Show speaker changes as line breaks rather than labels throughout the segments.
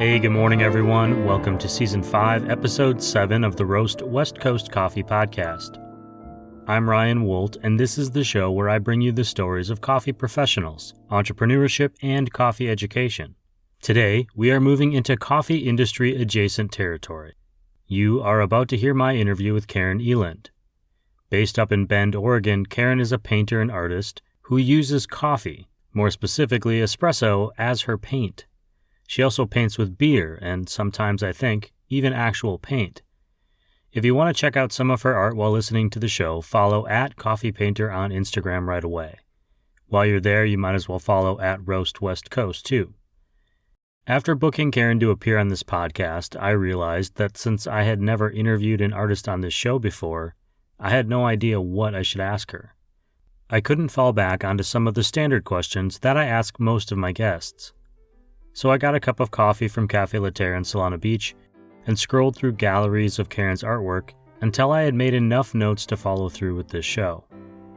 Hey, good morning, everyone. Welcome to Season 5, Episode 7 of the Roast West Coast Coffee Podcast. I'm Ryan Wolt, and this is the show where I bring you the stories of coffee professionals, entrepreneurship, and coffee education. Today, we are moving into coffee industry adjacent territory. You are about to hear my interview with Karen Eland. Based up in Bend, Oregon, Karen is a painter and artist who uses coffee, more specifically espresso, as her paint. She also paints with beer and sometimes, I think, even actual paint. If you want to check out some of her art while listening to the show, follow @CoffeePainter on Instagram right away. While you're there, you might as well follow @RoastWestCoast too. After booking Karen to appear on this podcast, I realized that since I had never interviewed an artist on this show before, I had no idea what I should ask her. I couldn't fall back onto some of the standard questions that I ask most of my guests. So I got a cup of coffee from Cafe Latte in Solana Beach and scrolled through galleries of Karen's artwork until I had made enough notes to follow through with this show.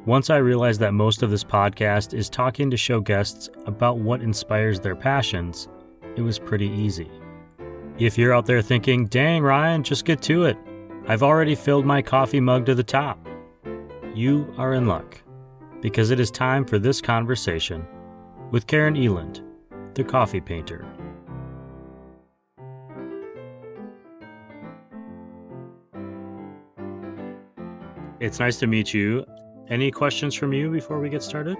Once I realized that most of this podcast is talking to show guests about what inspires their passions, it was pretty easy. If you're out there thinking, dang Ryan, just get to it, I've already filled my coffee mug to the top, you are in luck, because it is time for this conversation with Karen Eland, the coffee painter. It's nice to meet you. Any questions from you before we get started?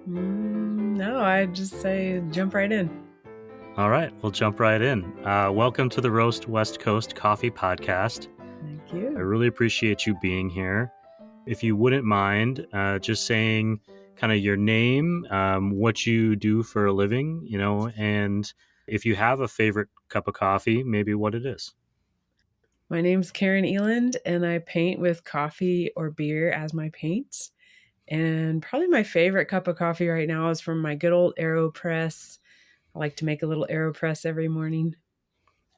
No, I'd just say jump right in.
All right, we'll jump right in. Welcome to the Roast West Coast Coffee Podcast.
Thank you.
I really appreciate you being here. If you wouldn't mind just saying kind of your name, what you do for a living, and if you have a favorite cup of coffee, maybe what it is.
My name's Karen Eland, and I paint with coffee or beer as my paints. And probably my favorite cup of coffee right now is from my good old AeroPress. I like to make a little AeroPress every morning.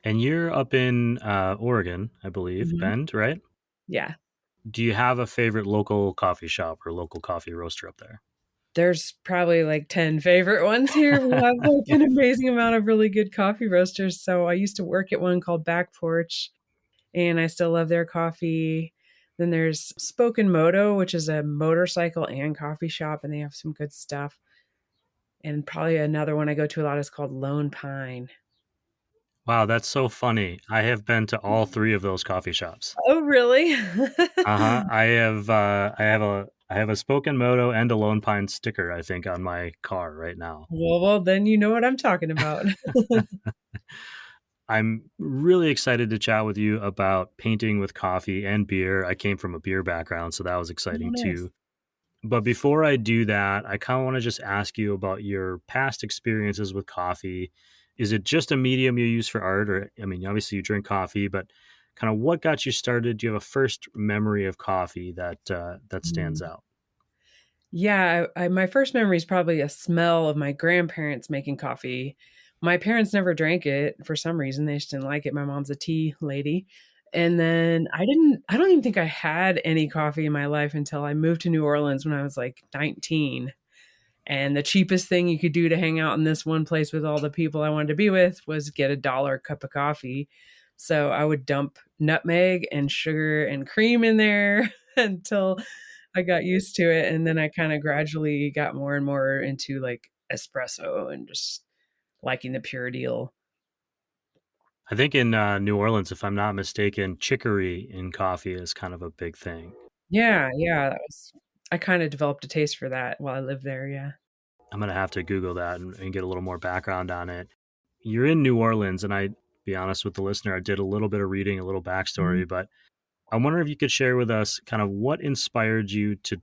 And you're up in Oregon, I believe, Bend, right?
Yeah.
Do you have a favorite local coffee shop or local coffee roaster up there?
There's probably like 10 favorite ones here. We have like an amazing amount of really good coffee roasters. So I used to work at one called Back Porch, and I still love their coffee. Then there's Spoken Moto, which is a motorcycle and coffee shop, and they have some good stuff. And probably another one I go to a lot is called Lone Pine.
Wow, that's so funny. I have been to all three of those coffee shops.
Oh, really?
I have a Spoken Moto and a Lone Pine sticker, I think, on my car right now.
Well, then you know what I'm talking about.
I'm really excited to chat with you about painting with coffee and beer. I came from a beer background, so that was exciting too. But before I do that, I kind of want to just ask you about your past experiences with coffee. Is it just a medium you use for art? Or, I mean, obviously you drink coffee, but kind of what got you started? Do you have a first memory of coffee that stands out?
Yeah, my first memory is probably a smell of my grandparents making coffee. My parents never drank it for some reason. They just didn't like it. My mom's a tea lady. And then I don't even think I had any coffee in my life until I moved to New Orleans when I was like 19. And the cheapest thing you could do to hang out in this one place with all the people I wanted to be with was get $1 cup of coffee. So I would dump nutmeg and sugar and cream in there until I got used to it. And then I kind of gradually got more and more into like espresso and just liking the pure deal.
I think in New Orleans, if I'm not mistaken, chicory in coffee is kind of a big thing.
Yeah. I kind of developed a taste for that while I lived there. Yeah.
I'm going to have to Google that and get a little more background on it. You're in New Orleans, and I, be honest with the listener, I did a little bit of reading, a little backstory, but I wonder if you could share with us kind of what inspired you to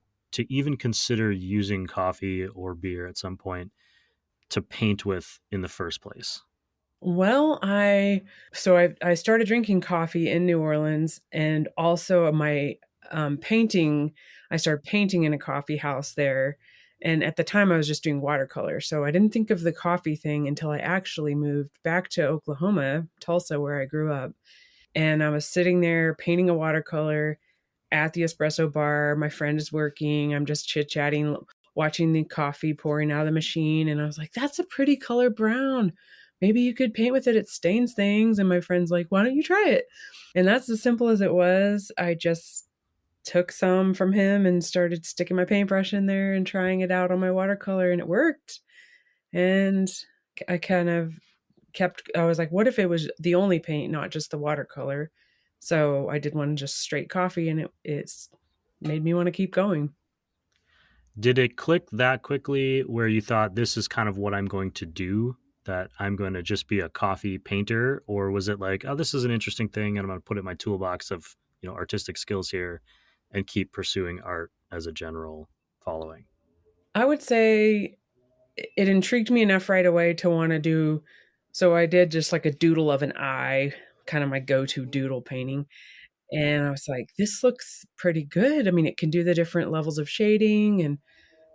even consider using coffee or beer at some point to paint with in the first place.
Well, I started drinking coffee in New Orleans, and also my painting. I started painting in a coffee house there, and at the time I was just doing watercolor, so I didn't think of the coffee thing until I actually moved back to Oklahoma, Tulsa, where I grew up, and I was sitting there painting a watercolor at the espresso bar. My friend is working. I'm just chit-chatting, watching the coffee pouring out of the machine, and I was like, "That's a pretty color brown." maybe you could paint with it. It stains things. And my friend's like, why don't you try it? And that's as simple as it was. I just took some from him and started sticking my paintbrush in there and trying it out on my watercolor, and it worked. And I kind of I was like, what if it was the only paint, not just the watercolor? So I did one just straight coffee, and it's made me want to keep going.
Did it click that quickly where you thought this is kind of what I'm going to do? That I'm going to just be a coffee painter? Or was it like, oh, this is an interesting thing and I'm going to put it in my toolbox of, artistic skills here and keep pursuing art as a general following?
I would say it intrigued me enough right away to want to do. So I did just like a doodle of an eye, kind of my go-to doodle painting. And I was like, this looks pretty good. I mean, it can do the different levels of shading, and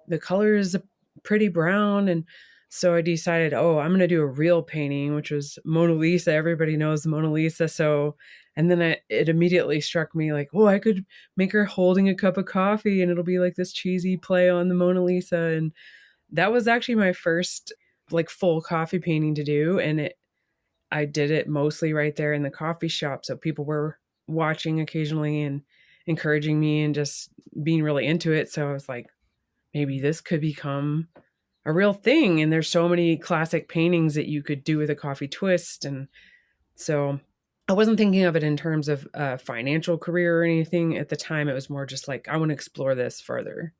the color is a pretty brown. And so I decided, oh, I'm going to do a real painting, which was Mona Lisa. Everybody knows the Mona Lisa. So, and then it immediately struck me like, oh, I could make her holding a cup of coffee and it'll be like this cheesy play on the Mona Lisa. And that was actually my first like full coffee painting to do. And I did it mostly right there in the coffee shop. So people were watching occasionally and encouraging me and just being really into it. So I was like, maybe this could become a real thing. And there's so many classic paintings that you could do with a coffee twist. And so I wasn't thinking of it in terms of a financial career or anything at the time. It was more just like, I want to explore this further.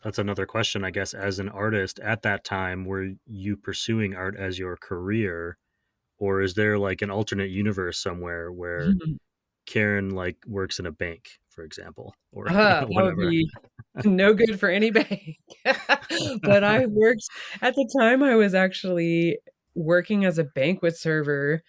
That's another question, I guess. As an artist at that time, were you pursuing art as your career, or is there like an alternate universe somewhere where Karen like works in a bank, for example, or
That would
whatever?
be no good for any bank. But I worked at the time, I was actually working as a banquet server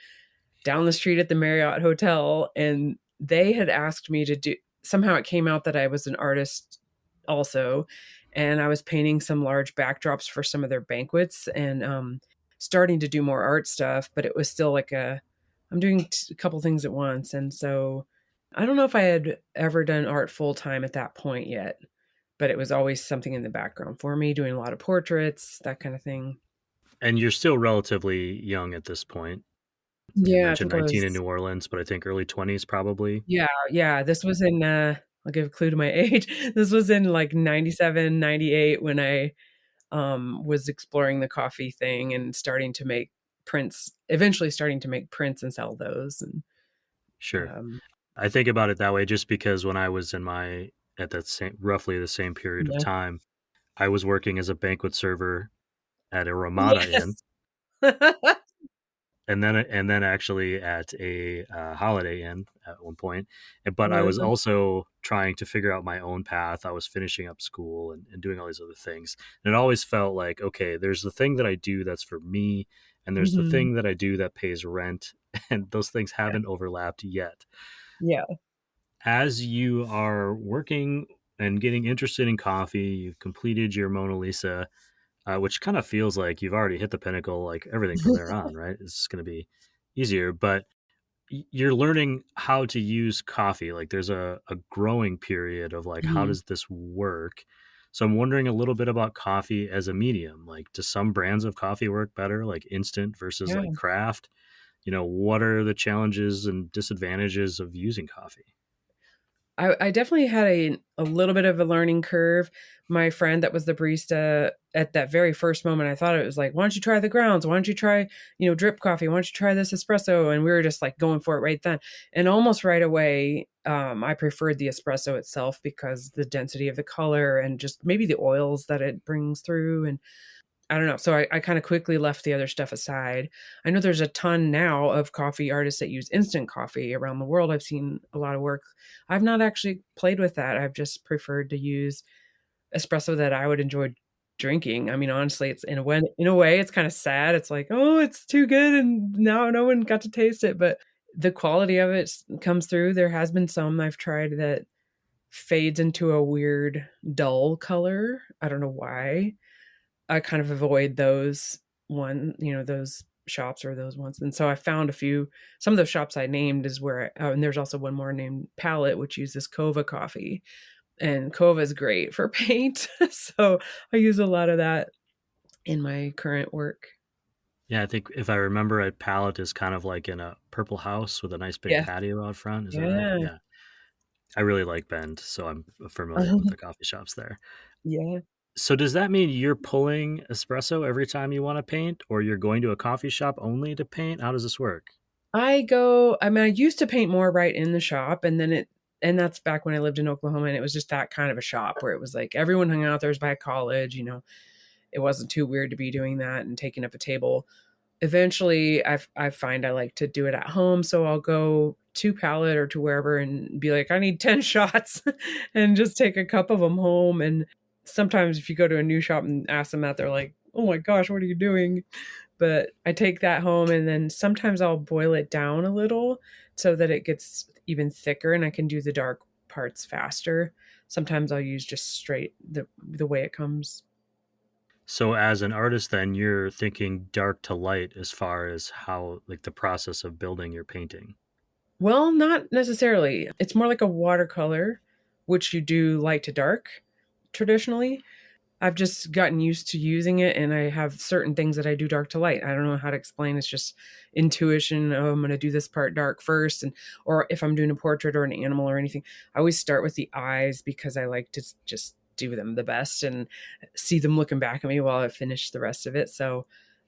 down the street at the Marriott Hotel, and they had asked me to do, somehow it came out that I was an artist also, and I was painting some large backdrops for some of their banquets, and starting to do more art stuff, but it was still like I'm doing a couple things at once. And so I don't know if I had ever done art full time at that point yet, but it was always something in the background for me, doing a lot of portraits, that kind of thing.
And you're still relatively young at this point. You
Yeah, I
mentioned
think I
19 in
was.
New Orleans, but I think early 20s probably.
Yeah, yeah, this was in, I'll give a clue to my age. This was in, like, 97, 98 when I, was exploring the coffee thing and starting to make prints, eventually starting to make prints and sell those, and,
Sure.
um,
I think about it that way just because when I was at that same, roughly the same period of
yeah.
time, I was working as a banquet server at a Ramada Inn,
Yes.
and then actually at a Holiday Inn at one point. But I was
Uh,
also trying to figure out my own path. I was finishing up school and doing all these other things. And it always felt like, okay, there's the thing that I do that's for me, and there's the
mhm.
thing that I do that pays rent, and those things
Yeah.
haven't overlapped yet.
Yeah.
As you are working and getting interested in coffee, you've completed your Mona Lisa, which kind of feels like you've already hit the pinnacle. Like everything from there on, right? It's going to be easier, but you're learning how to use coffee. Like there's a growing period of like, how
Mhm.
does this work? So I'm wondering a little bit about coffee as a medium. Like, do some brands of coffee work better, like instant versus
Yeah.
like craft? What are the challenges and disadvantages of using coffee?
I definitely had a little bit of a learning curve. My friend that was the barista at that very first moment, I thought it was like, "Why don't you try the grounds? Why don't you try, drip coffee? Why don't you try this espresso?" And we were just like going for it right then. And almost right away, I preferred the espresso itself because the density of the color and just maybe the oils that it brings through. And I don't know. So I kind of quickly left the other stuff aside. I know there's a ton now of coffee artists that use instant coffee around the world. I've seen a lot of work. I've not actually played with that. I've just preferred to use espresso that I would enjoy drinking. I mean, honestly, it's in a way, it's kind of sad. It's like, oh, it's too good, and now no one got to taste it. But the quality of it comes through. There has been some I've tried that fades into a weird dull color. I don't know why. I kind of avoid those shops or those ones. And so I found some of those shops I named is where, and there's also one more named Palette, which uses Kova coffee. And Kova is great for paint. So I use a lot of that in my current work.
Yeah, I think if I remember right, Palette is kind of like in a purple house with a nice big
Yeah.
patio out front. Is that right?
Yeah.
Yeah. I really like Bend, so I'm familiar with the coffee shops there.
Yeah.
So does that mean you're pulling espresso every time you want to paint, or you're going to a coffee shop only to paint? How does this work?
I mean, I used to paint more right in the shop, and that's back when I lived in Oklahoma, and it was just that kind of a shop where it was like everyone hung out there was by college, it wasn't too weird to be doing that and taking up a table. Eventually, I find I like to do it at home, so I'll go to Pallet or to wherever and be like, "I need 10 shots," and just take a cup of them home, and sometimes if you go to a new shop and ask them that, they're like, "Oh my gosh, what are you doing?" But I take that home and then sometimes I'll boil it down a little so that it gets even thicker and I can do the dark parts faster. Sometimes I'll use just straight the way it comes.
So as an artist, then you're thinking dark to light as far as how like the process of building your painting.
Well, not necessarily. It's more like a watercolor, which you do light to dark traditionally. I've just gotten used to using it and I have certain things that I do dark to light. I don't know how to explain. It's just intuition. Oh, I'm going to do this part dark first. And, or if I'm doing a portrait or an animal or anything, I always start with the eyes because I like to just do them the best and see them looking back at me while I finish the rest of it. So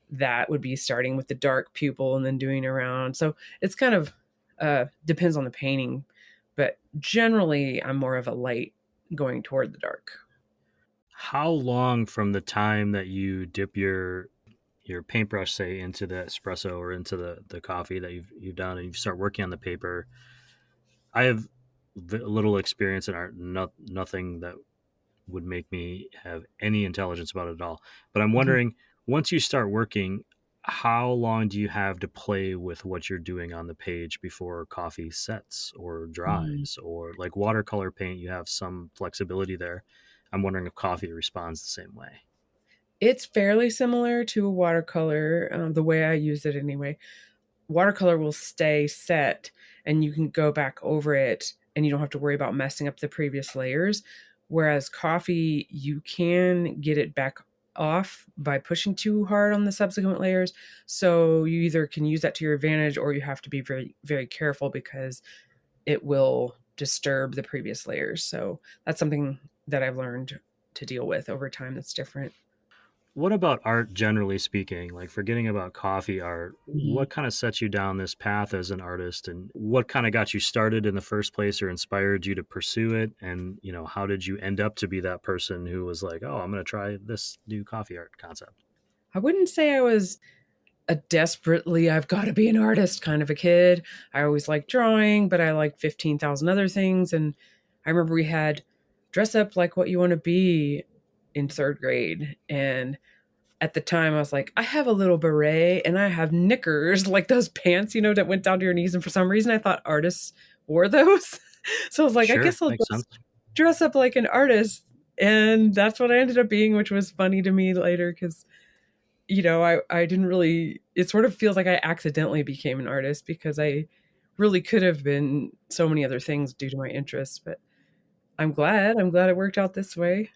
that would be starting with the dark pupil and then doing around. So it's kind of depends on the painting, but generally I'm more of a light going toward the dark.
How long from the time that you dip your paintbrush, say, into the espresso or into the coffee that you've done, and you start working on the paper? I have little experience in art, nothing that would make me have any intelligence about it at all. But I'm
Mhm.
wondering, once you start working, how long do you have to play with what you're doing on the page before coffee sets or
Mm.
dries? Or like watercolor paint, you have some flexibility there. I'm wondering if coffee responds the same way.
It's fairly similar to a watercolor, the way I use it anyway. Watercolor will stay set and you can go back over it and you don't have to worry about messing up the previous layers. Whereas coffee, you can get it back off by pushing too hard on the subsequent layers. So you either can use that to your advantage or you have to be very, very careful because it will disturb the previous layers. So that's something that I've learned to deal with over time that's different.
What about art generally speaking? Like forgetting about coffee art,
Mhm.
what kind of set you down this path as an artist, and what kind of got you started in the first place or inspired you to pursue it? And, how did you end up to be that person who was like, "Oh, I'm going to try this new coffee art concept?"
I wouldn't say I was a desperately I've got to be an artist kind of a kid. I always liked drawing, but I liked 15,000 other things. And I remember we had dress up like what you want to be in third grade. And at the time, I was like, I have a little beret and I have knickers, like those pants, that went down to your knees. And for some reason, I thought artists wore those. So I was like, I
Sure,
guess I'll
makes
just
sense.
dress up like an artist. And that's what I ended up being, which was funny to me later because I didn't really it sort of feels like I accidentally became an artist because I really could have been so many other things due to my interests, but I'm glad it worked out this way.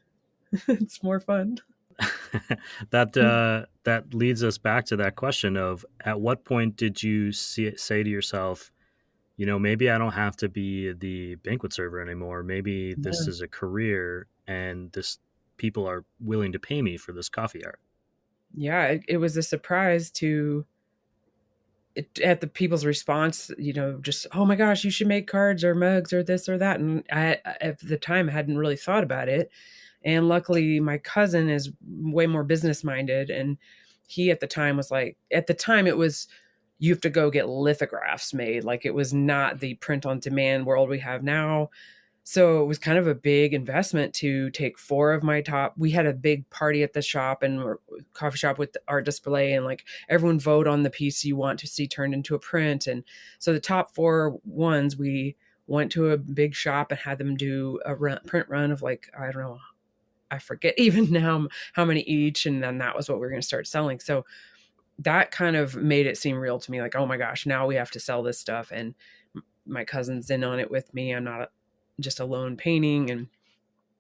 It's more fun.
That leads us back to that question of, at what point did you say to yourself, maybe I don't have to be the banquet server anymore. Maybe this
Yeah.
is a career, and this people are willing to pay me for this coffee art.
Yeah, it was a surprise to at the people's response, just, "Oh my gosh, you should make cards or mugs or this or that," and at the time, I hadn't really thought about it, and luckily, my cousin is way more business minded, and he at the time was like at the time, it was you have to go get lithographs made, like, it was not the print on demand world we have now. So it was kind of a big investment to take 4 of my top we had a big party at the shop and coffee shop with the art display and, like, everyone vote on the piece you want to see turned into a print, and so the top 4 ones, we went to a big shop and had them do a print run of, like, I don't know, I forget even now how many each, and then that was what we were gonna start selling. So that kind of made it seem real to me, like, "Oh my gosh, now we have to sell this stuff," and my cousin's in on it with me. I'm not just alone painting, and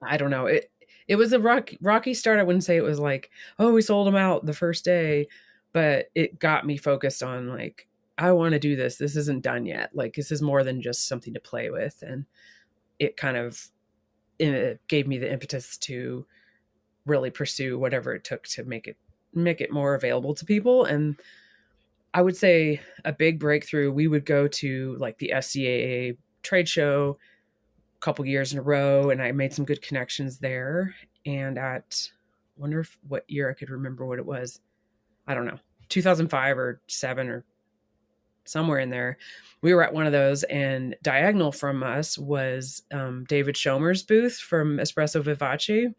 I don't know. It was a rocky start. I wouldn't say it was like, "Oh, we sold them out the first day," but it got me focused on like, I want to do this. This isn't done yet. Like, this is more than just something to play with. And it kind of it gave me the impetus to really pursue whatever it took to make it more available to people. And I would say a big breakthrough, we would go to like the SCAA trade show a couple years in a row, and I made some good connections there. And wonder if what year I could remember what it was. I don't know, 2005 or 7 or somewhere in there. We were at one of those, and diagonal from us was David Schomer's booth from Espresso Vivace.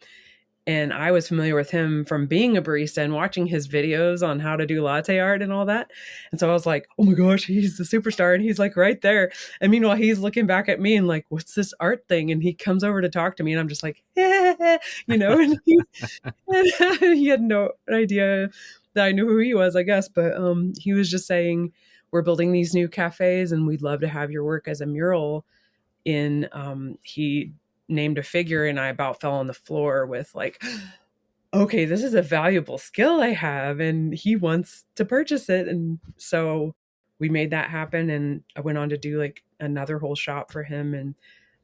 And I was familiar with him from being a barista and watching his videos on how to do latte art and all that. And so I was like, oh my gosh, he's the superstar. And he's like right there. And meanwhile, he's looking back at me and like, what's this art thing? And he comes over to talk to me and I'm just like, and he had no idea that I knew who he was, I guess. But he was just saying, we're building these new cafes and we'd love to have your work as a mural in, he named a figure and I about fell on the floor with like, okay, this is a valuable skill I have and he wants to purchase it. And so we made that happen, and I went on to do like another whole shop for him, and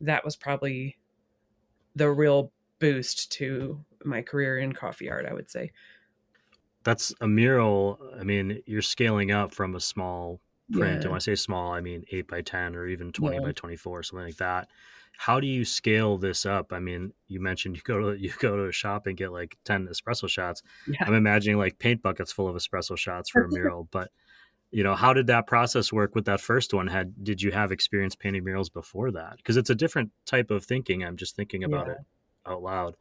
that was probably the real boost to my career in coffee art, I would say.
That's a mural. I mean, you're scaling up from a small print. And
Yeah.
when I say small, I mean 8 by 10 or even 20
Yeah.
by 24, something like that. How do you scale this up? I mean, you mentioned you go to a shop and get like 10 espresso shots.
Yeah.
I'm imagining like paint buckets full of espresso shots for a mural. But how did that process work with that first one? Did you have experience painting murals before that? Because it's a different type of thinking. I'm just thinking about
Yeah.
it out loud.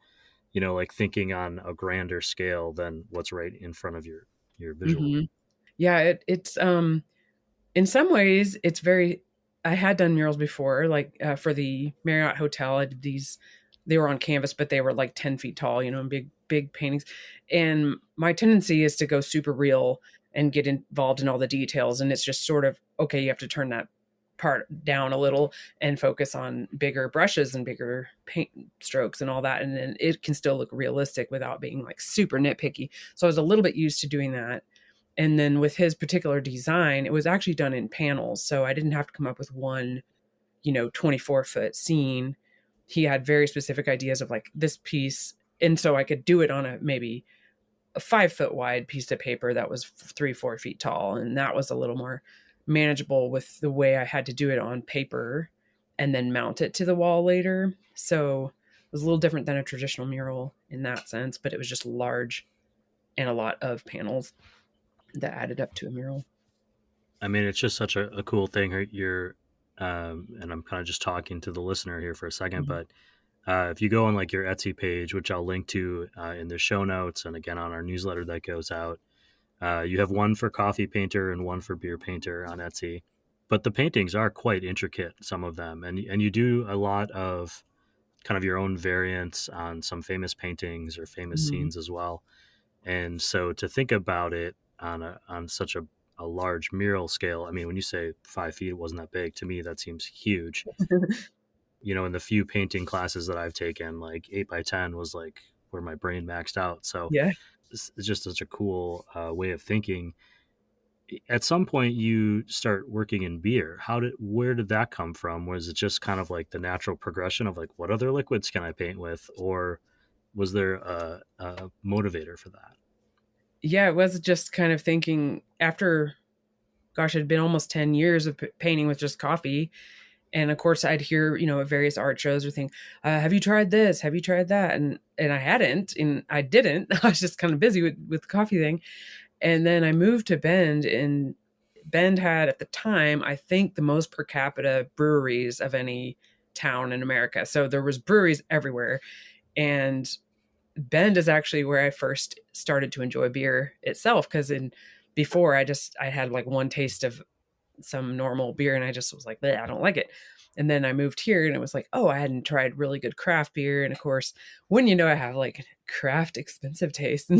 Like thinking on a grander scale than what's right in front of your visual.
Hmm. Yeah. It's in some ways, it's very. I had done murals before, like for the Marriott Hotel. I did these. They were on canvas, but they were like 10 feet tall, big, big paintings. And my tendency is to go super real and get involved in all the details. And it's just sort of okay. You have to turn that part down a little and focus on bigger brushes and bigger paint strokes and all that. And then it can still look realistic without being like super nitpicky. So I was a little bit used to doing that. And then with his particular design, it was actually done in panels. So I didn't have to come up with one, 24-foot scene. He had very specific ideas of like this piece. And so I could do it on maybe a 5-foot wide piece of paper that was 3-4 feet tall. And that was a little more manageable with the way I had to do it on paper and then mount it to the wall later. So it was a little different than a traditional mural in that sense, but it was just large and a lot of panels that added up to a mural.
I mean, it's just such a cool thing. And I'm kind of just talking to the listener here for a second,
Mhm.
but if you go on like your Etsy page, which I'll link to in the show notes, and again on our newsletter that goes out, you have one for coffee painter and one for beer painter on Etsy. But the paintings are quite intricate, some of them, and you do a lot of kind of your own variants on some famous paintings or famous
Mhm.
scenes as well. And so to think about it on such a large mural scale, I mean, when you say 5 feet, it wasn't that big. To me, that seems huge. In the few painting classes that I've taken, like 8 by 10 was like where my brain maxed out. So
Yeah.
it's just such a cool way of thinking. At some point, you start working in beer. Where did that come from? Was it just kind of like the natural progression of like, what other liquids can I paint with? Or was there a motivator for that?
Yeah, it was just kind of thinking after, gosh, it had been almost 10 years of painting with just coffee. And of course, I'd hear, at various art shows or things, have you tried this? Have you tried that? And I hadn't, and I didn't. I was just kind of busy with the coffee thing. And then I moved to Bend, and Bend had at the time, I think, the most per capita breweries of any town in America. So there was breweries everywhere. And Bend is actually where I first started to enjoy beer itself, because in before I had like one taste of some normal beer and I just was like, I don't like it. And then I moved here and it was like, oh, I hadn't tried really good craft beer. And of course, when I have like craft expensive taste.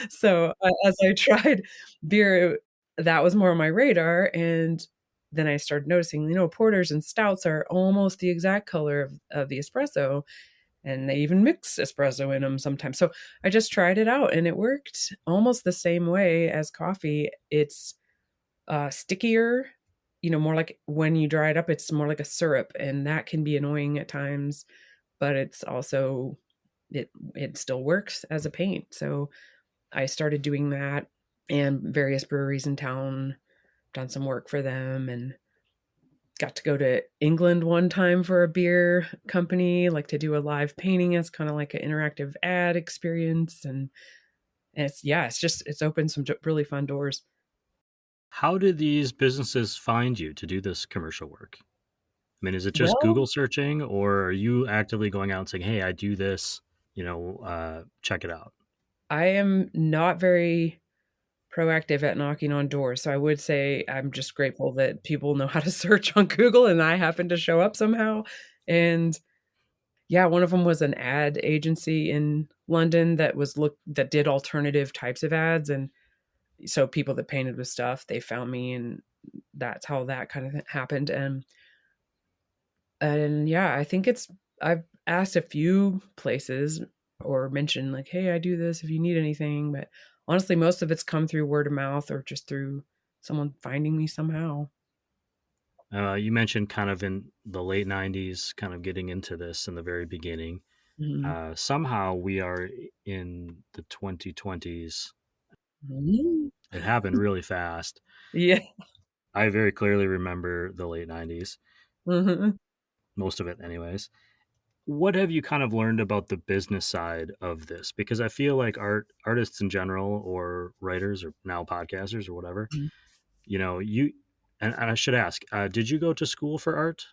So as I tried beer, that was more on my radar. And then I started noticing, porters and stouts are almost the exact color of the espresso. and they even mix espresso in them sometimes. So I just tried it out and it worked almost the same way as coffee. It's stickier, more like when you dry it up, it's more like a syrup, and that can be annoying at times, but it's also it still works as a paint. So I started doing that, and various breweries in town, done some work for them, and got to go to England one time for a beer company, like to do a live painting as kind of like an interactive ad experience. And it's opened some really fun doors.
How did these businesses find you to do this commercial work? I mean, is it just
Well,
Google searching, or are you actively going out and saying, "Hey, I do this. Check it out."
I am not very proactive at knocking on doors. So I would say I'm just grateful that people know how to search on Google and I happen to show up somehow. And yeah, one of them was an ad agency in London that did alternative types of ads. And so people that painted with stuff, they found me, and that's how that kind of happened. And yeah, I've asked a few places or mentioned like, "Hey, I do this if you need anything," but honestly, most of it's come through word of mouth or just through someone finding me somehow.
You mentioned kind of in the late '90s, kind of getting into this in the very beginning.
Mhm.
Somehow we are in the 2020s.
Mhm.
It happened really fast.
Yeah.
I very clearly remember the late '90s,
Mhm.
most of it, anyways. What have you kind of learned about the business side of this? Because I feel like artists in general, or writers, or now podcasters, or whatever,
Mhm.
you and I should ask, did you go to school for art?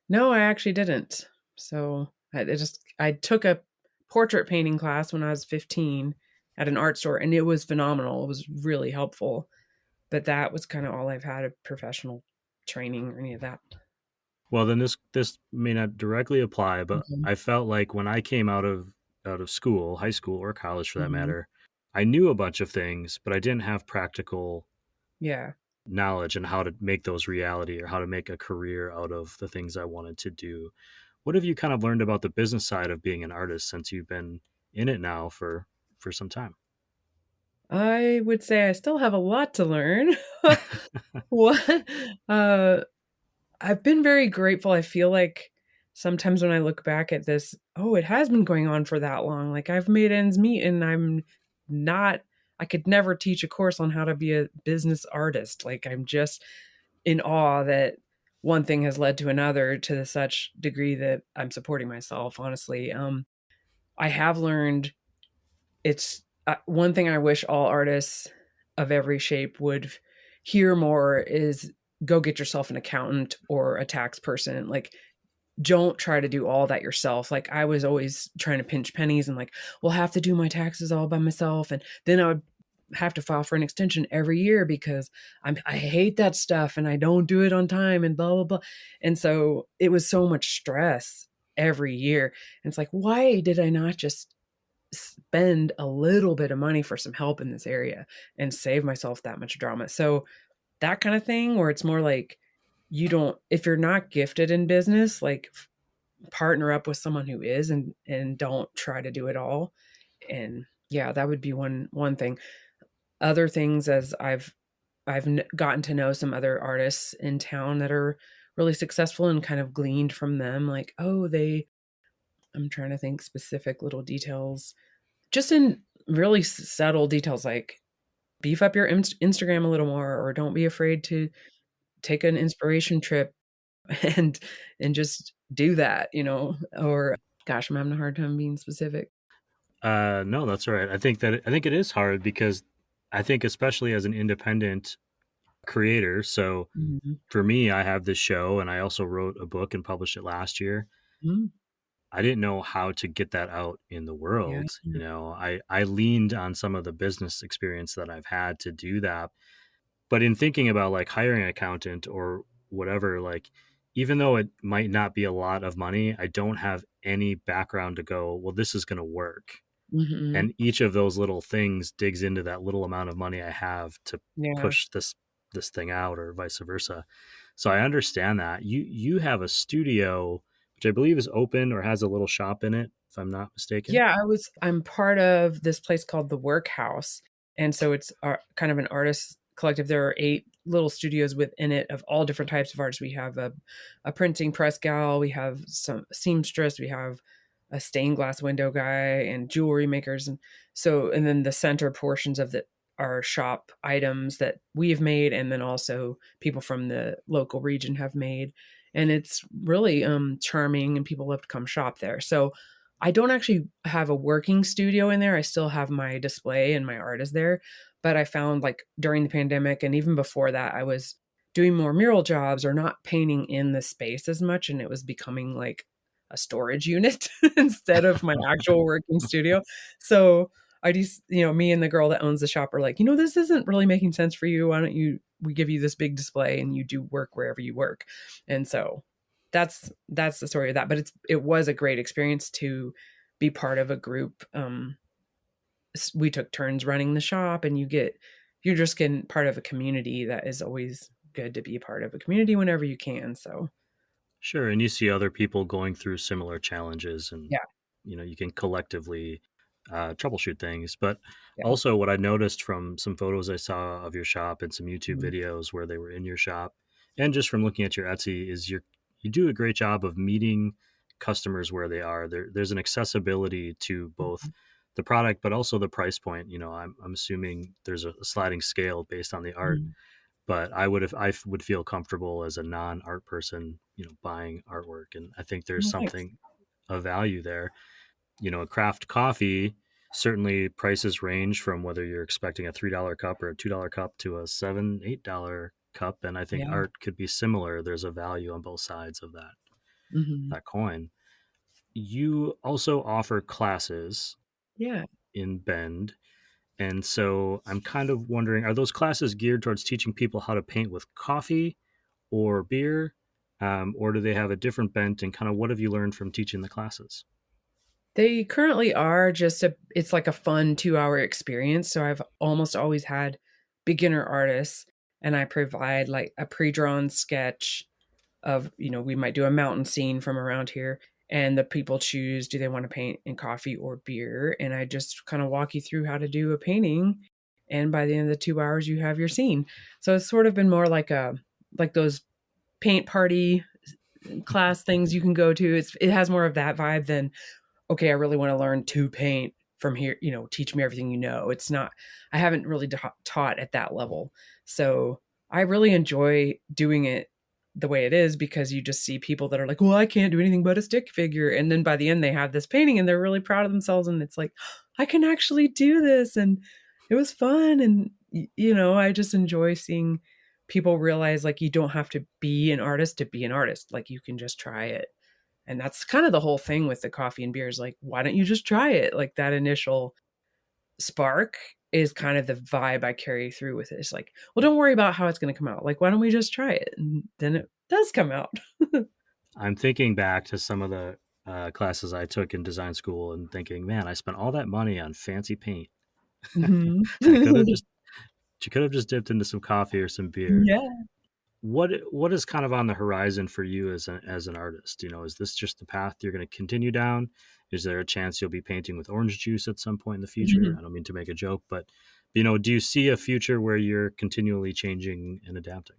No, I actually didn't. So I took a portrait painting class when I was 15 at an art store, and it was phenomenal. It was really helpful. But that was kind of all I've had of professional training or any of that.
Well, then this may not directly apply, but
Mhm.
I felt like when I came out of school, high school or college for that
Mhm.
matter, I knew a bunch of things, but I didn't have practical
Yeah.
knowledge and how to make those reality, or how to make a career out of the things I wanted to do. What have you kind of learned about the business side of being an artist since you've been in it now for some time?
I would say I still have a lot to learn. What uh, I've been very grateful. I feel like sometimes when I look back at this, oh, it has been going on for that long. Like I've made ends meet, and not I could never teach a course on how to be a business artist. Like I'm just in awe that one thing has led to another to such degree that I'm supporting myself, honestly. I have learned it's one thing I wish all artists of every shape would hear more is go get yourself an accountant or a tax person. Like, don't try to do all that yourself. Like, I was always trying to pinch pennies and like, well, have to do my taxes all by myself. And then I would have to file for an extension every year because I hate that stuff and I don't do it on time and blah blah blah. And so it was so much stress every year. And it's like, why did I not just spend a little bit of money for some help in this area and save myself that much drama? So that kind of thing where it's more like you don't if you're not gifted in business, like partner up with someone who is and don't try to do it all. And yeah, that would be one thing. Other things as I've gotten to know some other artists in town that are really successful and kind of gleaned from them like, oh, I'm trying to think specific little details just in really subtle details like beef up your Instagram a little more or don't be afraid to take an inspiration trip and just do that, or gosh, I'm having a hard time being specific.
No, that's all right. I think it is hard because I think, especially as an independent creator. So
Mhm.
for me, I have this show, and I also wrote a book and published it last year.
Mm,
I didn't know how to get that out in the
yeah.
world. I leaned on some of the business experience that I've had to do that. But in thinking about like hiring an accountant or whatever, like, even though it might not be a lot of money, I don't have any background to go, well, this is going to work.
Mhm.
And each of those little things digs into that little amount of money I have to
Yeah.
push this thing out, or vice versa. So I understand that. You have a studio, which which I believe is open or has a little shop in it, if I'm not mistaken.
Yeah, I'm part of this place called the Workhouse. And so it's kind of an artist collective. There are 8 little studios within it of all different types of artists. We have a printing press gal, we have some seamstress, we have a stained glass window guy and jewelry makers. And then the center portions of the are shop items that we've made, and then also people from the local region have made. And it's really charming, and people love to come shop there. So I don't actually have a working studio in there. I still have my display and my art is there. But I found like during the pandemic and even before that, I was doing more mural jobs or not painting in the space as much. And it was becoming like a storage unit instead of my actual working studio. So I just, me and the girl that owns the shop are like, this isn't really making sense for you. Why don't we give you this big display and you do work wherever you work. And so that's the story of that. But it was a great experience to be part of a group. We took turns running the shop, and you're just getting part of a community. That is always good to be part of a community whenever you can. So
Sure, and you see other people going through similar challenges, and
yeah,
you can collectively troubleshoot things. But
yeah.
also, what I noticed from some photos I saw of your shop and some YouTube
Mhm.
videos where they were in your shop, and just from looking at your Etsy, is you do a great job of meeting customers where they are. There's an accessibility to both
Mhm.
the product, but also the price point. I'm assuming there's a sliding scale based on the art,
Mhm.
but I would feel comfortable as a non-art person, buying artwork, and I think there's
Well, thanks.
something of value there. A craft coffee, certainly prices range from whether you're expecting a $3 cup or a $2 cup to a $7, $8 cup, and I think
Yeah.
art could be similar. There's a value on both sides of
Mhm.
that coin. You also offer classes
Yeah.
in Bend. And so I'm kind of wondering, are those classes geared towards teaching people how to paint with coffee or beer? Or do they have a different bent, and kind of what have you learned from teaching the classes?
They currently are it's like a fun 2-hour experience. So I've almost always had beginner artists, and I provide like a pre-drawn sketch of, we might do a mountain scene from around here, and the people choose, do they want to paint in coffee or beer? And I just kind of walk you through how to do a painting. And by the end of the 2 hours, you have your scene. So it's sort of been more like those paint party class things you can go to. It has more of that vibe than, okay, I really want to learn to paint from here, teach me everything you know. It's not, I haven't really taught at that level. So I really enjoy doing it the way it is, because you just see people that are like, well, I can't do anything but a stick figure. And then by the end, they have this painting and they're really proud of themselves. And it's like, I can actually do this. And it was fun. And, I just enjoy seeing people realize like you don't have to be an artist to be an artist. Like you can just try it. And that's kind of the whole thing with the coffee and beers. Like, why don't you just try it? Like that initial spark is kind of the vibe I carry through with it. It's like, well, don't worry about how it's going to come out. Like, why don't we just try it? And then it does come out.
I'm thinking back to some of the classes I took in design school and thinking, man, I spent all that money on fancy paint.
Mhm.
I could have just you could have just dipped into some coffee or some beer.
Yeah.
What is kind of on the horizon for you as an artist? Is this just the path you're going to continue down? Is there a chance you'll be painting with orange juice at some point in the future?
Mhm.
I don't mean to make a joke, but do you see a future where you're continually changing and adapting?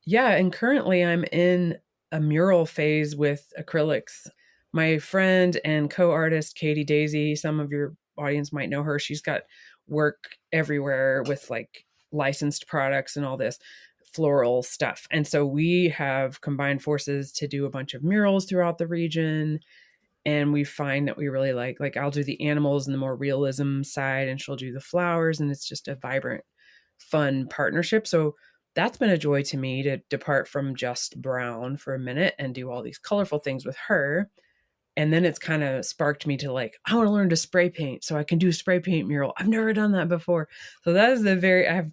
Yeah, and currently I'm in a mural phase with acrylics. My friend and co-artist Katie Daisy, some of your audience might know her. She's got work everywhere with like licensed products and all this floral stuff. And so we have combined forces to do a bunch of murals throughout the region, and we find that we really like I'll do the animals and the more realism side, and she'll do the flowers, and it's just a vibrant, fun partnership. So that's been a joy to me to depart from just brown for a minute and do all these colorful things with her. And then it's kind of sparked me to like, I want to learn to spray paint so I can do a spray paint mural. I've never done that before. So that is I have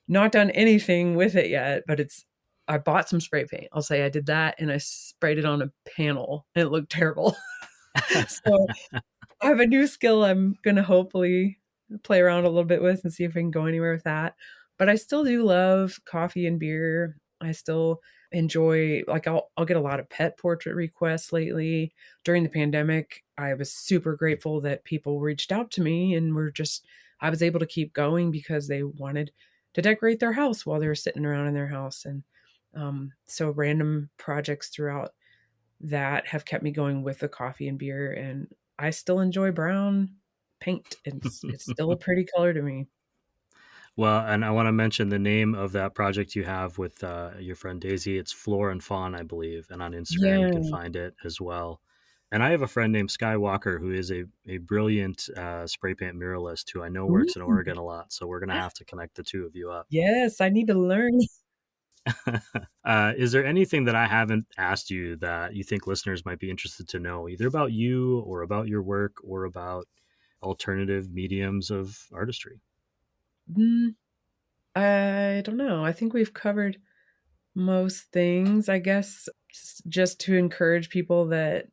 not done anything with it yet, but I bought some spray paint. I'll say I did that, and I sprayed it on a panel and it looked terrible. So I have a new skill I'm going to hopefully play around a little bit with and see if I can go anywhere with that. But I still do love coffee and beer. I still enjoy, like, I'll get a lot of pet portrait requests lately. During the pandemic, I was super grateful that people reached out to me and were just I was able to keep going because they wanted to decorate their house while they were sitting around in their house, and, so random projects throughout that have kept me going with the coffee and beer, and I still enjoy brown paint. It's still a pretty color to me.
Well, and I want to mention the name of that project you have with your friend Daisy. It's Floor and Fawn, I believe, and on Instagram you can
Yeah.
find it as well. And I have a friend named Skywalker who is a brilliant spray paint muralist who I know works in
Ooh.
Oregon a lot. So we're gonna have to connect the two of you up.
Yes, I need to learn.
Is there anything that I haven't asked you that you think listeners might be interested to know, either about you or about your work or about alternative mediums of artistry?
Mm, I don't know. I think we've covered most things, I guess, just to encourage people that,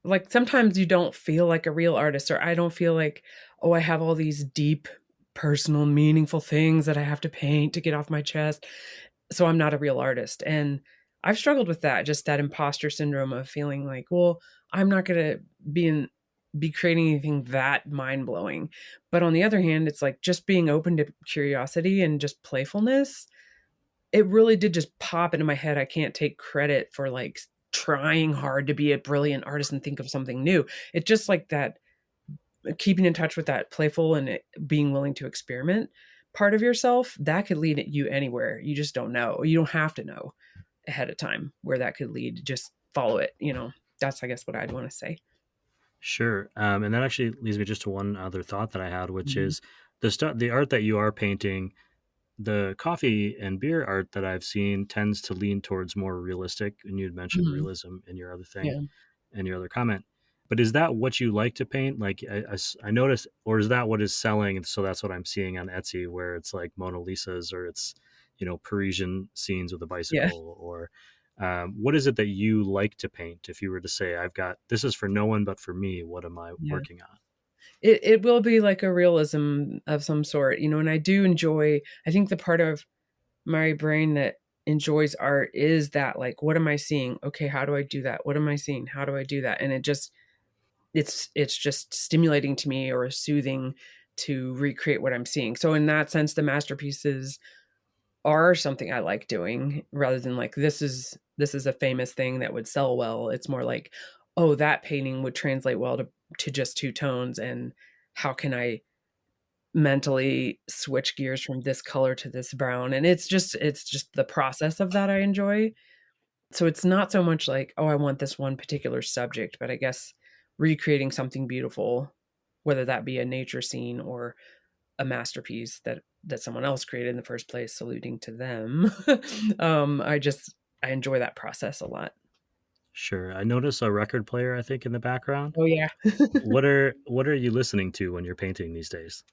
like, sometimes you don't feel like a real artist, or I don't feel like, oh, I have all these deep, personal, meaningful things that I have to paint to get off my chest. So I'm not a real artist. And I've struggled with that, just that imposter syndrome of feeling like, well, I'm not gonna be in be creating anything that mind blowing. But on the other hand, it's like just being open to curiosity and just playfulness. It really did just pop into my head. I can't take credit for like trying hard to be a brilliant artist and think of something new. It's just like that keeping in touch with that playful and being willing to experiment part of yourself that could lead you anywhere. You just don't know. You don't have to know ahead of time where that could lead. Just follow it. That's, I guess, what I'd want to say.
Sure. And that actually leads me just to one other thought that I had, which
Mhm.
is the art that you are painting, the coffee and beer art that I've seen tends to lean towards more realistic. And you'd mentioned
Mhm.
realism in your other thing,
Yeah.
in your other comment. But is that what you like to paint? Like I noticed, or is that what is selling? And so that's what I'm seeing on Etsy, where it's like Mona Lisa's, or it's Parisian scenes with a
Yeah.
bicycle, or what is it that you like to paint? If you were to say, I've got this is for no one but for me, what am I
Yeah.
working on?
It will be like a realism of some sort, and I do enjoy, I think the part of my brain that enjoys art is that, like, what am I seeing? Okay, how do I do that? What am I seeing? How do I do that? And it's just stimulating to me or soothing to recreate what I'm seeing. So in that sense, the masterpieces are something I like doing rather than like this is a famous thing that would sell well. It's more like, oh, that painting would translate well to just two tones, and how can I mentally switch gears from this color to this brown? And it's just the process of that I enjoy. So it's not so much like, oh, I want this one particular subject, but I guess recreating something beautiful, whether that be a nature scene or a masterpiece that someone else created in the first place, saluting to them. I enjoy that process a lot.
Sure. I notice a record player, I think, in the background.
Oh, yeah.
What are you listening to when you're painting these days?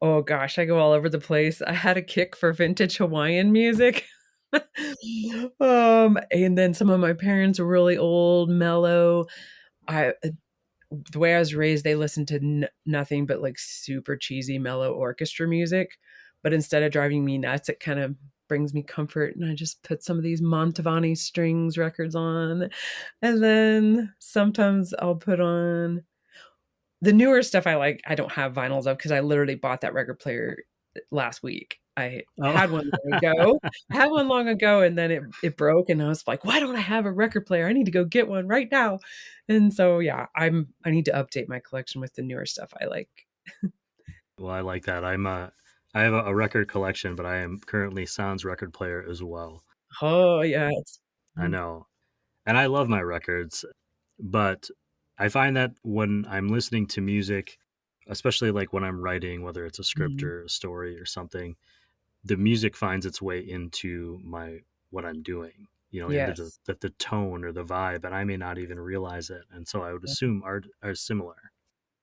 Oh gosh, I go all over the place. I had a kick for vintage Hawaiian music. And then some of my parents were really old, mellow. I The way I was raised, they listened to nothing but like super cheesy, mellow orchestra music. But instead of driving me nuts, it kind of brings me comfort. And I just put some of these Montavani strings records on. And then sometimes I'll put on the newer stuff I like. I don't have vinyls of because I literally bought that record player last week. I
Oh,
had one long ago. I had one long ago, and then it broke, and I was like, "Why don't I have a record player? I need to go get one right now." And so, yeah, I need to update my collection with the newer stuff I like.
well, I like that. I have a record collection, but I am currently Sounds record player as well.
Oh, yeah, it's
I know. And I love my records, but I find that when I'm listening to music, especially like when I'm writing, whether it's a script
mhm,
or a story or something, the music finds its way into my what I'm doing, into the,
yes.
the tone or the vibe, and I may not even realize it. And so I would
Yeah.
assume art are similar.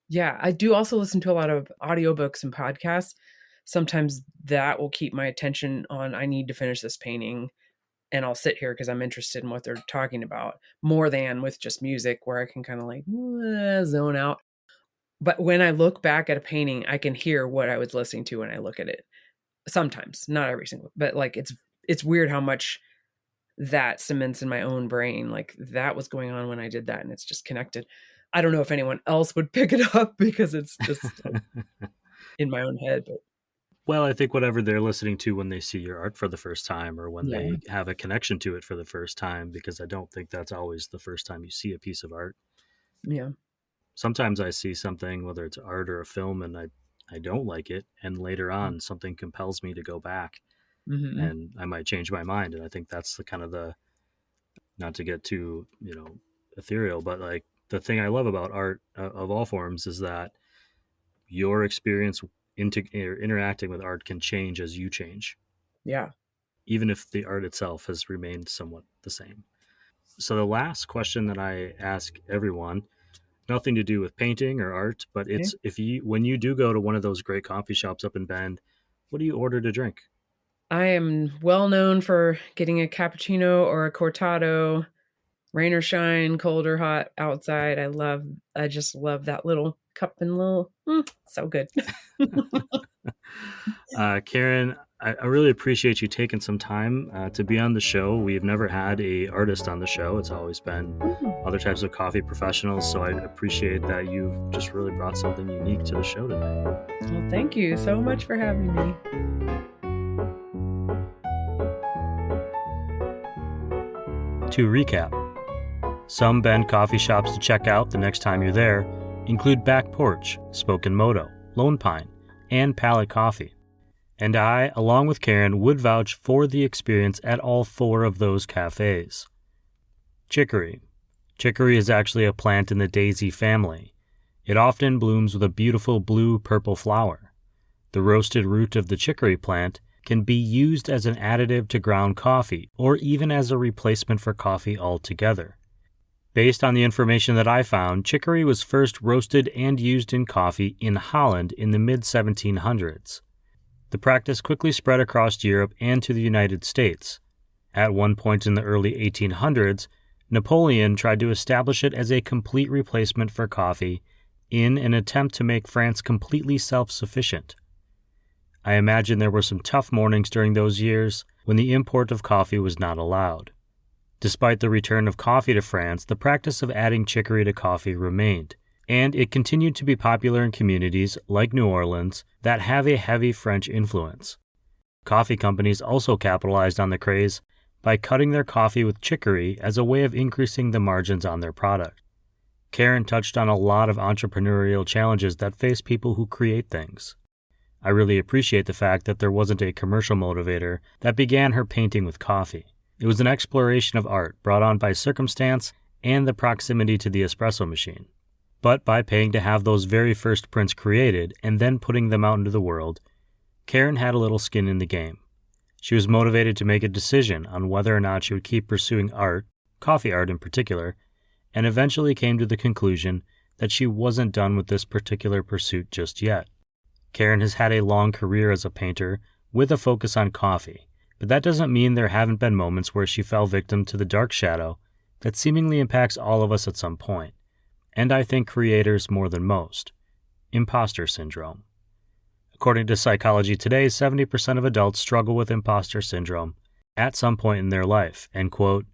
Yeah, I do also listen to a lot of audiobooks and podcasts. Sometimes that will keep my attention on, I need to finish this painting, and I'll sit here because 'cause I'm interested in what they're talking about, more than with just music where I can kinda like, zone out. But when I look back at a painting, I can hear what I was listening to when I look at it. Sometimes, not every single, but, like, it's weird how much that cements in my own brain. Like that was going on when I did that, and it's just connected. I don't know if anyone else would pick it up because it's just in my own head, but
Well, I think whatever they're listening to when they see your art for the first time or when
yeah.
they have a connection to it for the first time, because I don't think that's always the first time you see a piece of art.
Yeah.
Sometimes I see something, whether it's art or a film, and I don't like it. And later on, something compels me to go back
Mm-hmm.
and I might change my mind. And I think that's the kind of not to get too, ethereal, but like the thing I love about art of all forms is that your experience interacting with art can change as you change,
Yeah.
even if the art itself has remained somewhat the same. So the last question that I ask everyone, nothing to do with painting or art, but
Okay.
it's when you do go to one of those great coffee shops up in Bend, what do you order to drink?
I am well known for getting a cappuccino or a cortado, rain or shine, cold or hot outside. I just love that little cup and so good.
Karen, I really appreciate you taking some time to be on the show. We've never had a artist on the show. It's always been other types of coffee professionals. So I appreciate that you've just really brought something unique to the show today.
Well, thank you so much for having me.
To recap, some Bend coffee shops to check out the next time you're there include Back Porch, Spoken Moto, Lone Pine, and Palette Coffee. And I, along with Karen, would vouch for the experience at all 4 of those cafes. Chicory. Chicory is actually a plant in the daisy family. It often blooms with a beautiful blue-purple flower. The roasted root of the chicory plant can be used as an additive to ground coffee or even as a replacement for coffee altogether. Based on the information that I found, chicory was first roasted and used in coffee in Holland in the mid-1700s. The practice quickly spread across Europe and to the United States. At one point in the early 1800s, Napoleon tried to establish it as a complete replacement for coffee in an attempt to make France completely self-sufficient. I imagine there were some tough mornings during those years when the import of coffee was not allowed. Despite the return of coffee to France, the practice of adding chicory to coffee remained, and it continued to be popular in communities like New Orleans that have a heavy French influence. Coffee companies also capitalized on the craze by cutting their coffee with chicory as a way of increasing the margins on their product. Karen touched on a lot of entrepreneurial challenges that face people who create things. I really appreciate the fact that there wasn't a commercial motivator that began her painting with coffee. It was an exploration of art brought on by circumstance and the proximity to the espresso machine. But by paying to have those very first prints created and then putting them out into the world, Karen had a little skin in the game. She was motivated to make a decision on whether or not she would keep pursuing art, coffee art in particular, and eventually came to the conclusion that she wasn't done with this particular pursuit just yet. Karen has had a long career as a painter with a focus on coffee, but that doesn't mean there haven't been moments where she fell victim to the dark shadow that seemingly impacts all of us at some point, and I think creators more than most: imposter syndrome. According to Psychology Today, 70% of adults struggle with imposter syndrome at some point in their life, and quote,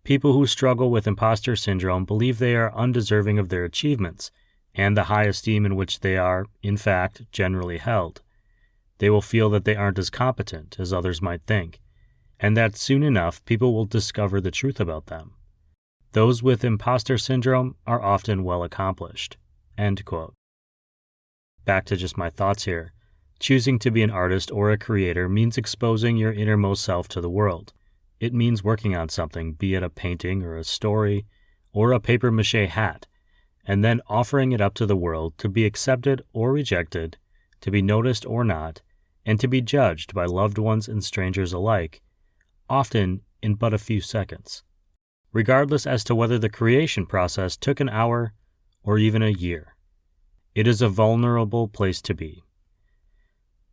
"People who struggle with imposter syndrome believe they are undeserving of their achievements and the high esteem in which they are, in fact, generally held. They will feel that they aren't as competent as others might think, and that soon enough people will discover the truth about them. Those with imposter syndrome are often well accomplished." End quote. Back to just my thoughts here. Choosing to be an artist or a creator means exposing your innermost self to the world. It means working on something, be it a painting or a story or a papier-mâché hat, and then offering it up to the world to be accepted or rejected, to be noticed or not, and to be judged by loved ones and strangers alike, often in but a few seconds, regardless as to whether the creation process took an hour or even a year. It is a vulnerable place to be.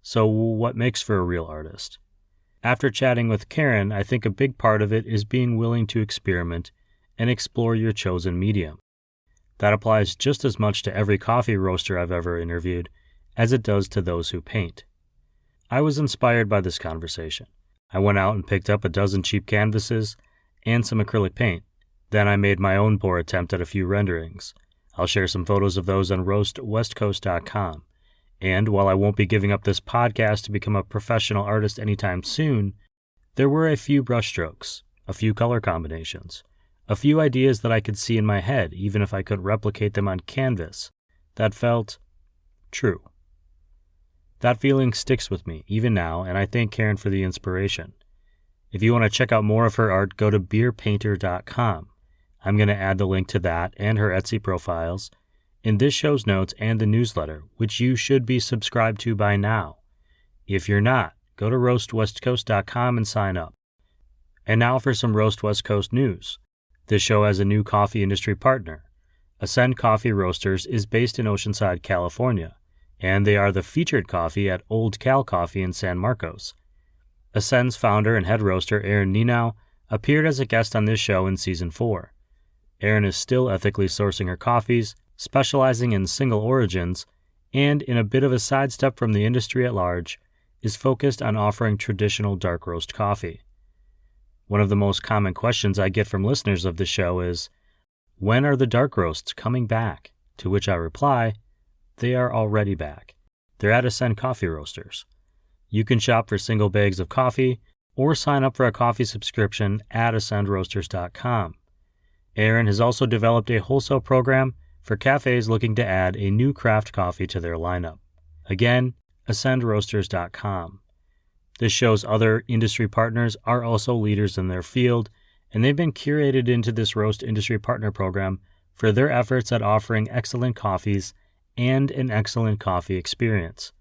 So what makes for a real artist? After chatting with Karen, I think a big part of it is being willing to experiment and explore your chosen medium. That applies just as much to every coffee roaster I've ever interviewed as it does to those who paint. I was inspired by this conversation. I went out and picked up a dozen cheap canvases and some acrylic paint. Then I made my own poor attempt at a few renderings. I'll share some photos of those on roastwestcoast.com. And while I won't be giving up this podcast to become a professional artist anytime soon, there were a few brushstrokes, a few color combinations, a few ideas that I could see in my head, even if I couldn't replicate them on canvas, that felt true. That feeling sticks with me, even now, and I thank Karen for the inspiration. If you want to check out more of her art, go to beerpainter.com. I'm going to add the link to that and her Etsy profiles in this show's notes and the newsletter, which you should be subscribed to by now. If you're not, go to roastwestcoast.com and sign up. And now for some Roast West Coast news. This show has a new coffee industry partner. Ascend Coffee Roasters is based in Oceanside, California, and they are the featured coffee at Old Cal Coffee in San Marcos. Ascend's founder and head roaster, Aaron Nenow, appeared as a guest on this show in Season 4. Aaron is still ethically sourcing her coffees, specializing in single origins, and, in a bit of a sidestep from the industry at large, is focused on offering traditional dark roast coffee. One of the most common questions I get from listeners of the show is, when are the dark roasts coming back? To which I reply, they are already back. They're at Ascend Coffee Roasters. You can shop for single bags of coffee or sign up for a coffee subscription at ascendroasters.com. Aaron has also developed a wholesale program for cafes looking to add a new craft coffee to their lineup. Again, ascendroasters.com. This show's other industry partners are also leaders in their field, and they've been curated into this Roast Industry Partner Program for their efforts at offering excellent coffees and an excellent coffee experience.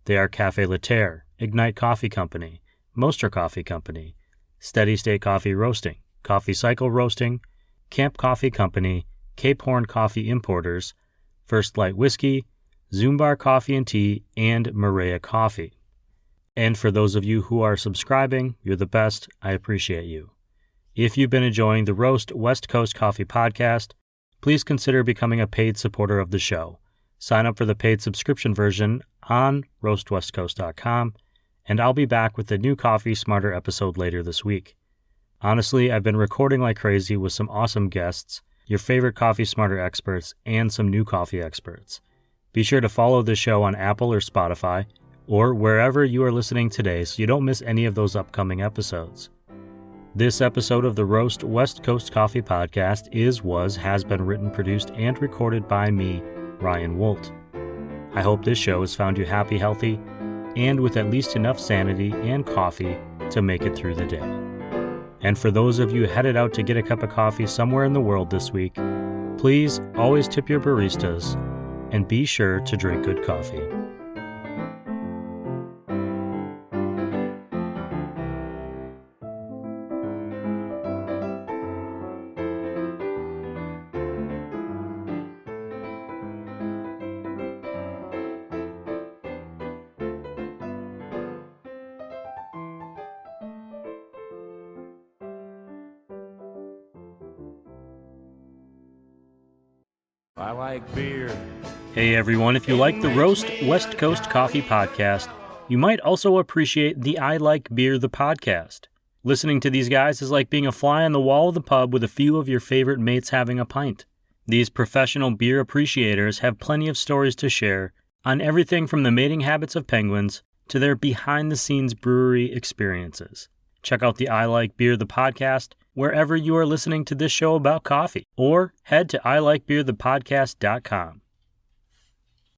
They are Café Laterre, Ignite Coffee Company, Moster Coffee Company, Steady State Coffee Roasting, Coffee Cycle Roasting, Camp Coffee Company, Cape Horn Coffee Importers, First Light Whiskey, Zumbar Coffee and Tea, and Maria Coffee. And for those of you who are subscribing, you're the best. I appreciate you. If you've been enjoying the Roast West Coast Coffee Podcast, please consider becoming a paid supporter of the show. Sign up for the paid subscription version on roastwestcoast.com, and I'll be back with a new Coffee Smarter episode later this week. Honestly, I've been recording like crazy with some awesome guests, your favorite Coffee Smarter experts, and some new coffee experts. Be sure to follow the show on Apple or Spotify, or wherever you are listening today so you don't miss any of those upcoming episodes. This episode of the Roast West Coast Coffee Podcast has been written, produced, and recorded by me, Ryan Wolt. I hope this show has found you happy, healthy, and with at least enough sanity and coffee to make it through the day. And for those of you headed out to get a cup of coffee somewhere in the world this week, please always tip your baristas and be sure to drink good coffee.
I like beer.
Hey everyone, if you like the Roast West Coast Coffee Podcast, you might also appreciate the I Like Beer the podcast. Listening to these guys is like being a fly on the wall of the pub with a few of your favorite mates having a pint. These professional beer appreciators have plenty of stories to share on everything from the mating habits of penguins to their behind-the-scenes brewery experiences. Check out the I Like Beer the podcast wherever you are listening to this show about coffee, or head to ilikebeerthepodcast.com.